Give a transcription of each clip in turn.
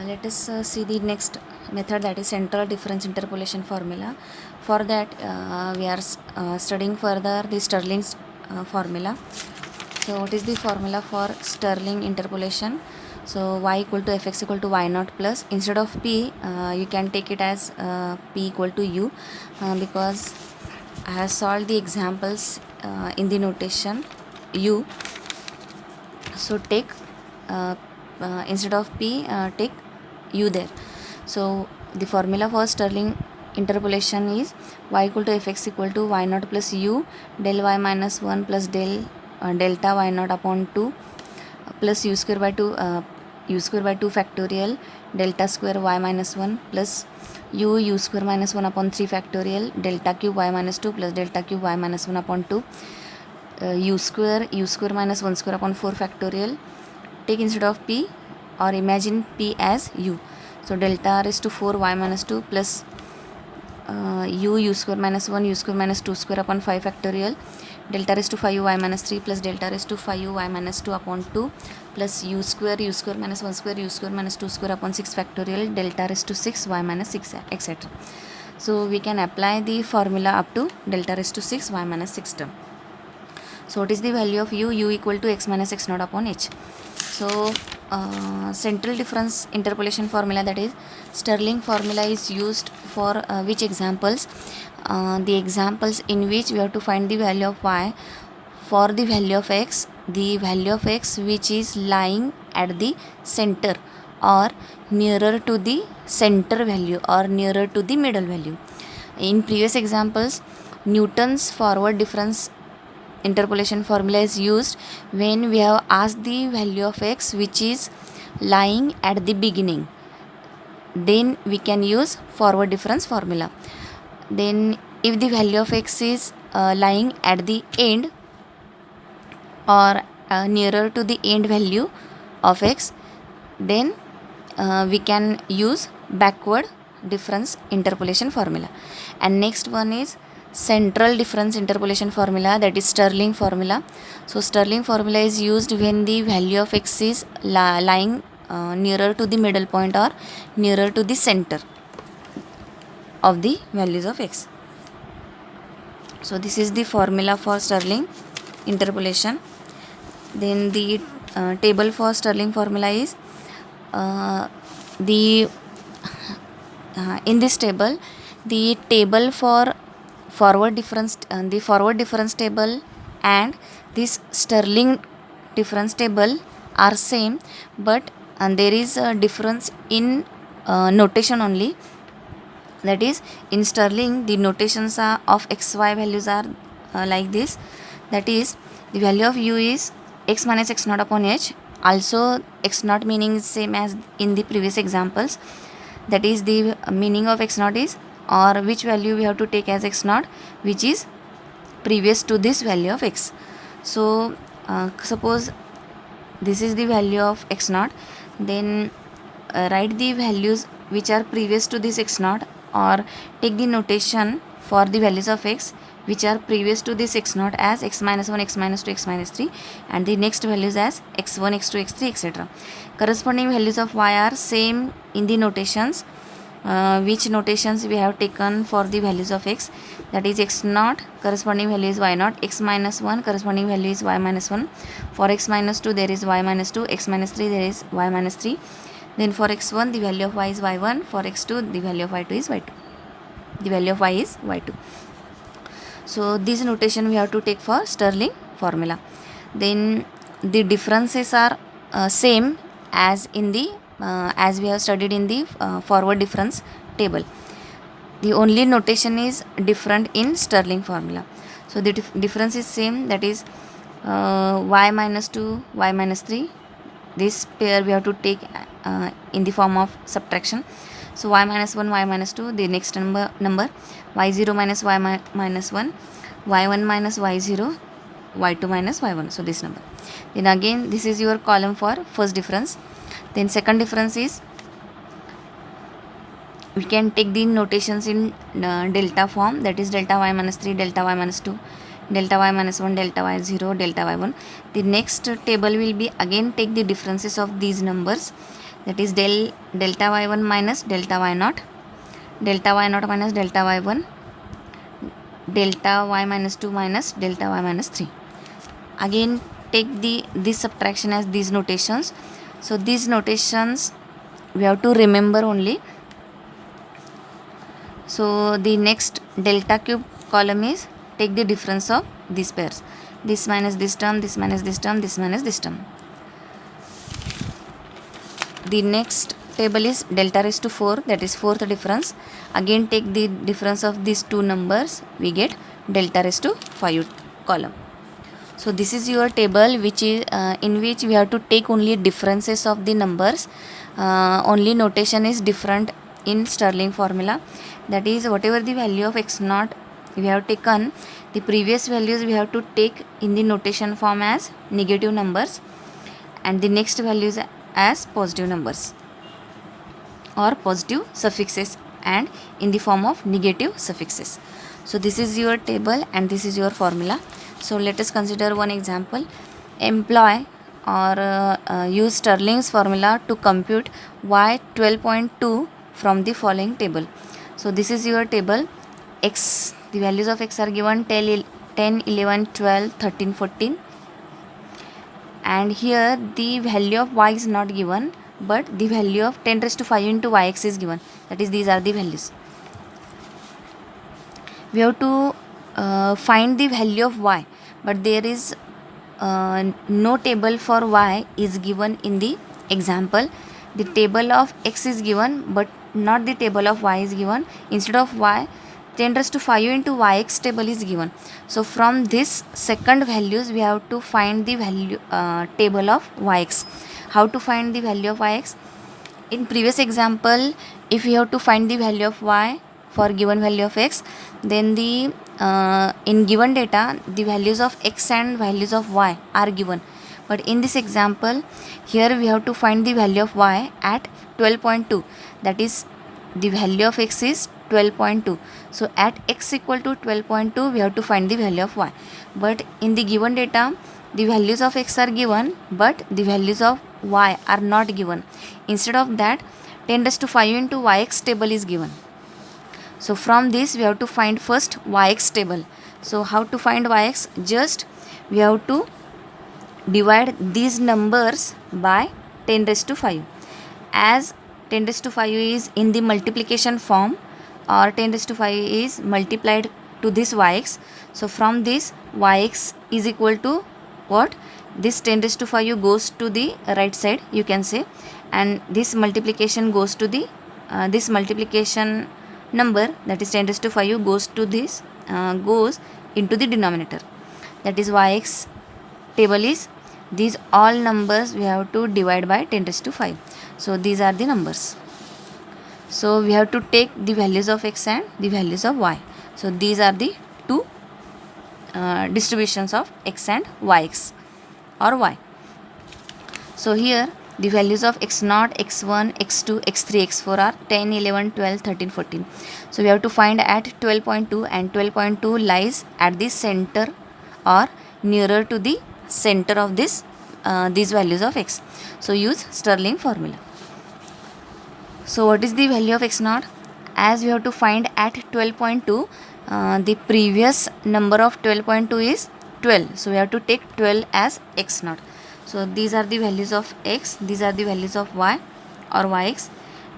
Let us see the next method, that is central difference interpolation formula. For that we are studying further the Stirling's formula. So what is the formula for Stirling interpolation? So y equal to fx equal to y naught plus, instead of p you can take it as p equal to u, because I have solved the examples in the notation u. So take instead of p take u there. So the formula for Stirling interpolation is y equal to fx equal to y naught plus u del y minus 1 plus delta y naught upon 2 plus u square by 2 factorial delta square y minus 1 plus u square minus 1 upon 3 factorial delta cube y minus 2 plus delta cube y minus 1 upon 2 u square minus 1 square upon 4 factorial. Take instead of p or imagine p as u. So delta raised to 4 y minus 2 plus u square minus 1 u square minus 2 square upon 5 factorial delta raised to 5 y minus 3 plus delta raised to 5 y minus 2 upon 2 plus u square minus 1 square u square minus 2 square upon 6 factorial delta raised to 6 y minus 6 etc. So we can apply the formula up to delta raised to 6 y minus 6 term. So what is the value of u equal to x minus x naught upon h. So central difference interpolation formula, that is Stirling formula, is used for which examples? The examples in which we have to find the value of y for the value of x, which is lying at the center or nearer to the center value or nearer to the middle value. In previous examples, Newton's forward difference interpolation formula is used when we have asked the value of x which is lying at the beginning. Then we can use forward difference formula. Then if the value of x is lying at the end or nearer to the end value of x, then we can use backward difference interpolation formula. And next one is central difference interpolation formula, that is Stirling formula. So Stirling formula is used when the value of x is lying nearer to the middle point or nearer to the center of the values of x. So this is the formula for Stirling interpolation. Then the table for Stirling formula is in this table, the table for forward difference table and this Stirling difference table are same, but there is a difference in notation only. That is, in Stirling the notations are of xy values are like this. That is, the value of u is x minus x naught upon h. Also x naught meaning is same as in the previous examples. That is, the meaning of x naught is, or which value we have to take as x naught, which is previous to this value of x. So suppose this is the value of x naught, then write the values which are previous to this x naught, or take the notation for the values of x which are previous to this x naught as x minus 1, x minus 2, x minus 3, and the next values as x1, x2, x3, etc. Corresponding values of y are same in the notations. Which notations we have taken for the values of x, that is x naught corresponding value is y naught, x minus 1 corresponding value is y minus 1, for x minus 2 there is y minus 2, x minus 3 there is y minus 3. Then for x1 the value of y is y1, for x2 the value of y2 is y2, the value of y is y2. So this notation we have to take for Stirling formula. Then the differences are same as in the as we have studied in the forward difference table. The only notation is different in Stirling formula. So the difference is same, that is y minus 2, y minus 3. This pair we have to take in the form of subtraction. So y minus 1, y minus 2, the next number y0 minus y minus 1, y1 minus y0, y2 minus y1. So this number. Then again this is your column for first difference. Then second difference is, we can take the notations in delta form, that is delta y minus 3, delta y minus 2, delta y minus 1, delta y0, delta y1. The next table will be again take the differences of these numbers that is delta y1 minus delta y0, delta y0 minus delta y1, delta y minus 2 minus delta y minus 3. Again take this subtraction as these notations. So these notations we have to remember only. So the next delta cube column is take the difference of these pairs, this minus this term, this minus this term, this minus this term. The next table is delta raised to 4, that is fourth difference. Again take the difference of these two numbers, we get delta raised to 5 column. So this is your table which is in which we have to take only differences of the numbers. Only notation is different in Stirling formula, that is whatever the value of x0 we have taken, the previous values we have to take in the notation form as negative numbers and the next values as positive numbers or positive suffixes and in the form of negative suffixes. So this is your table and this is your formula. So let us consider one example. Employ or use Stirling's formula to compute y 12.2 from the following table. So this is your table. X, the values of x are given 10, 11, 12, 13, 14. And here the value of y is not given, but the value of 10 raised to 5 into yx is given. That is, these are the values. We have to find the value of y, but there is no table for y is given in the example. The table of x is given, but not the table of y is given. Instead of y, 10 raised to 5 into yx table is given. So from this second values we have to find the value table of yx. How to find the value of yx? In previous example, if we have to find the value of y for given value of x, then the in given data the values of x and values of y are given. But in this example, here we have to find the value of y at 12.2, that is the value of x is 12.2. So at x equal to 12.2 we have to find the value of y. But in the given data the values of x are given, but the values of y are not given. Instead of that, 10 raised to 5 into yx table is given. So from this we have to find first yx table. So how to find yx? Just we have to divide these numbers by 10 raised to 5. As 10 raised to 5 is in the multiplication form, or 10 raised to 5 is multiplied to this yx. So from this yx is equal to what? This 10 raised to 5 goes to the right side, you can say, and this multiplication goes to the this multiplication number, that is 10 raised to 5 goes to this goes into the denominator. That is yx table is these all numbers we have to divide by 10 raised to 5. So these are the numbers. So we have to take the values of x and the values of y. So these are the two distributions of x and yx or y. So here the values of x0, x1, x2, x3, x4 are 10, 11, 12, 13, 14. So we have to find at 12.2, and 12.2 lies at the center or nearer to the center of this these values of x. So use Stirling formula. So what is the value of x0? As we have to find at 12.2, the previous number of 12.2 is 12. So we have to take 12 as x0. So these are the values of x, these are the values of y or yx,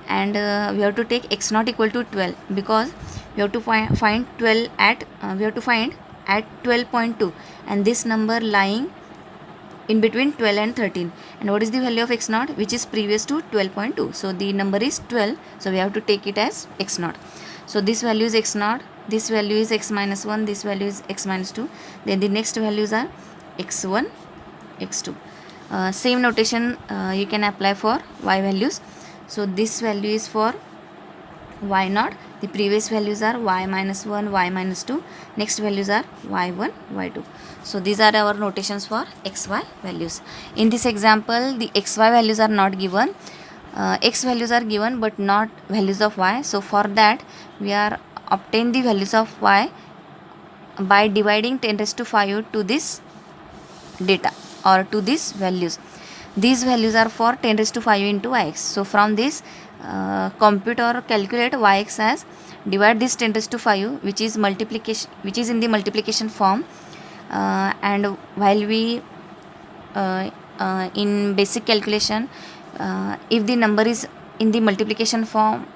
and we have to take x0 equal to 12, because we have to find 12 at we have to find at 12.2, and this number lying in between 12 and 13. And what is the value of x0? Which is previous to 12.2. So the number is 12. So we have to take it as x0. So this value is x0. This value is x minus 1. This value is x minus 2. Then the next values are x1, x2. Same notation you can apply for y values. So this value is for y0. The previous values are y minus 1, y minus 2. Next values are y1, y2. So these are our notations for xy values. In this example, the xy values are not given. X values are given but not values of y. So for that we are obtain the values of y by dividing 10 raised to 5 to this data or to these values. These values are for 10 raised to 5 into yx. So from this, compute or calculate yx as divide this 10 raised to 5, which is multiplication, which is in the multiplication form, and while we in basic calculation, if the number is in the multiplication form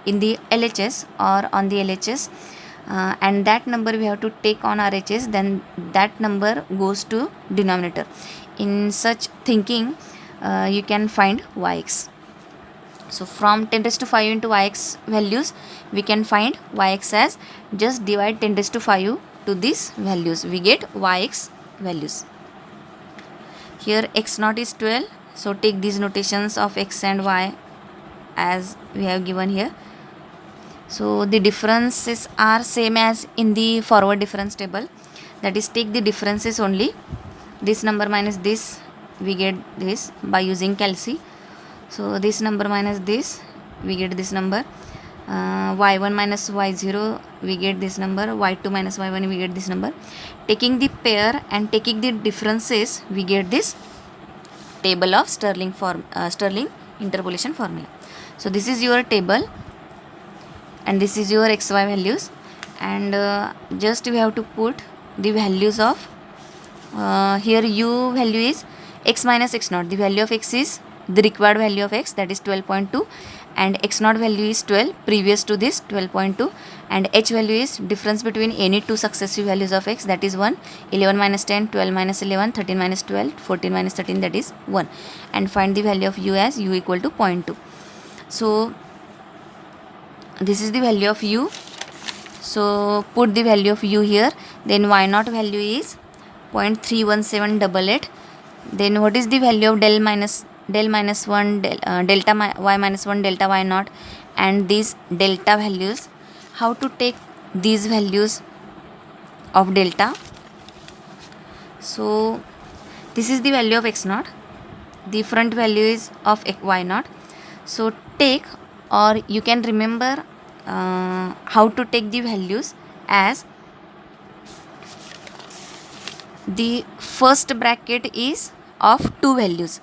in the LHS or on the LHS, and that number we have to take on RHS, then that number goes to denominator. In such thinking, you can find yx. So from 10 raised to 5 into yx values, we can find yx as just divide 10 raised to 5 to these values, we get yx values. Here x naught is 12, so take these notations of x and y as we have given here. So the differences are same as in the forward difference table, that is take the differences only. This number minus this, we get this by using calci. So this number minus this, we get this number. Y1 minus y0, we get this number. Y2 minus y1, we get this number. Taking the pair and taking the differences, we get this table of Stirling interpolation formula. So this is your table and this is your xy values, and just we have to put the values of here u value is x minus x naught. The value of x is the required value of x, that is 12.2, and x naught value is 12, previous to this 12.2, and h value is difference between any two successive values of x, that is 1, 11 minus 10, 12 minus 11, 13 minus 12, 14 minus 13, that is 1, and find the value of u as u equal to 0.2. So this is the value of u. So put the value of u here. Then y naught value is 0.31788. Then what is the value of del minus 1 delta y minus 1 delta y naught, and these delta values, how to take these values of delta. So this is the value of x naught, the front value is of y naught. So take, or you can remember how to take the values as the first bracket is of two values,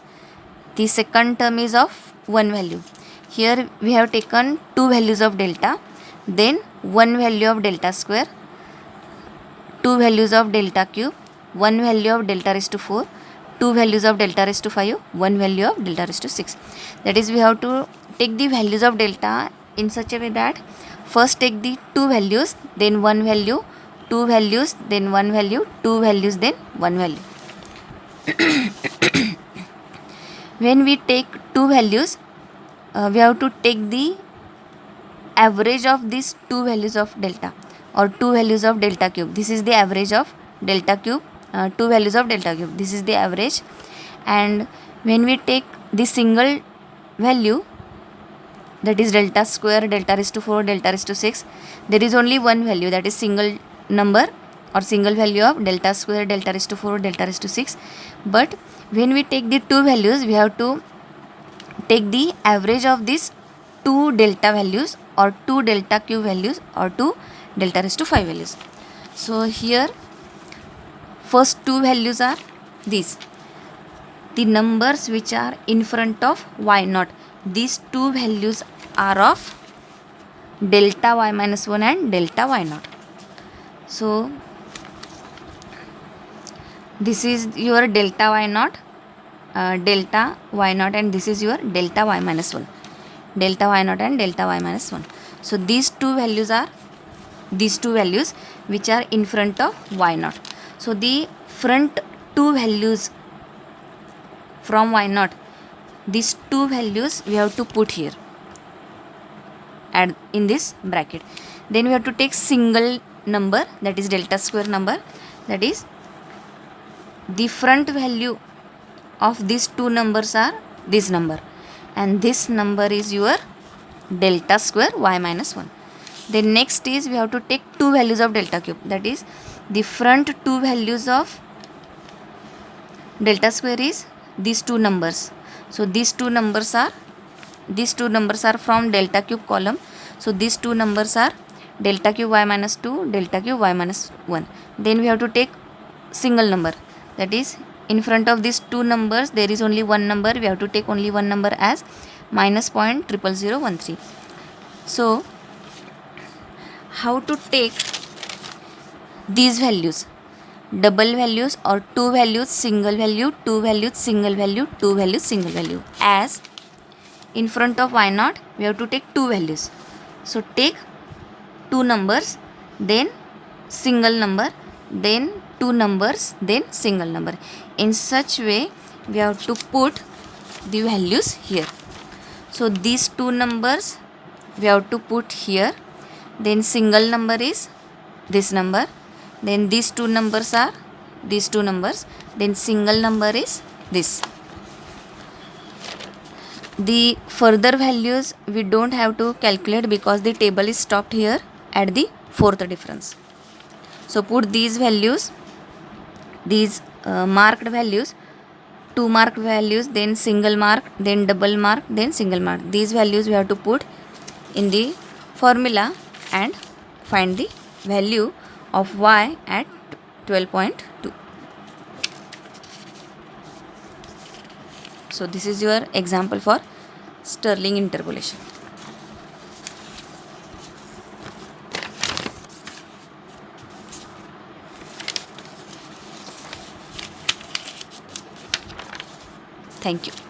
the second term is of one value. Here we have taken two values of delta, then one value of delta square, two values of delta cube, one value of delta raised to 4, two values of delta raised to 5, one value of delta raised to 6. That is, we have to take the values of delta in such a way that first take the two values, then one value, two values, then one value, two values, then one value. When we take two values, we have to take the average of these two values of delta, or two values of delta cube. This is the average of delta cube, two values of delta cube, this is the average. And when we take the single value, that is delta square, delta raised to 4, delta raised to 6, there is only one value, that is single number or single value of delta square, delta raised to 4, delta raised to 6. But when we take the two values, we have to take the average of these two delta values, or two delta cube values, or two delta raised to 5 values. So here first two values are these, the numbers which are in front of y naught. These two values are of delta y minus 1 and delta y naught. So this is your delta y naught, delta y naught, and this is your delta y minus 1, delta y naught and delta y minus 1. So these two values are these two values which are in front of y naught. So the front two values from y naught, these two values we have to put here, add in this bracket. Then we have to take single number, that is delta square number, that is the front value of these two numbers are this number, and this number is your delta square y minus 1. Then next is we have to take two values of delta cube, that is the front two values of delta square is these two numbers. So these two numbers are from delta cube column. So these two numbers are delta cube y minus 2, delta cube y minus 1. Then we have to take single number, that is in front of these two numbers there is only one number, we have to take only one number as minus 0.00013. So how to take these values, double values or two values, single value, two values, single value, two values, single value. As in front of y0 we have to take two values, so take two numbers, then single number, then two numbers, then single number. In such way we have to put the values here. So these two numbers we have to put here, then single number is this number, then these two numbers are these two numbers, then single number is this. The further values we don't have to calculate because the table is stopped here at the fourth difference. So put these values, these marked values, two marked values, then single mark, then double mark, then single mark. These values we have to put in the formula and find the value of y at 12.2. So this is your example for Stirling interpolation. Thank you.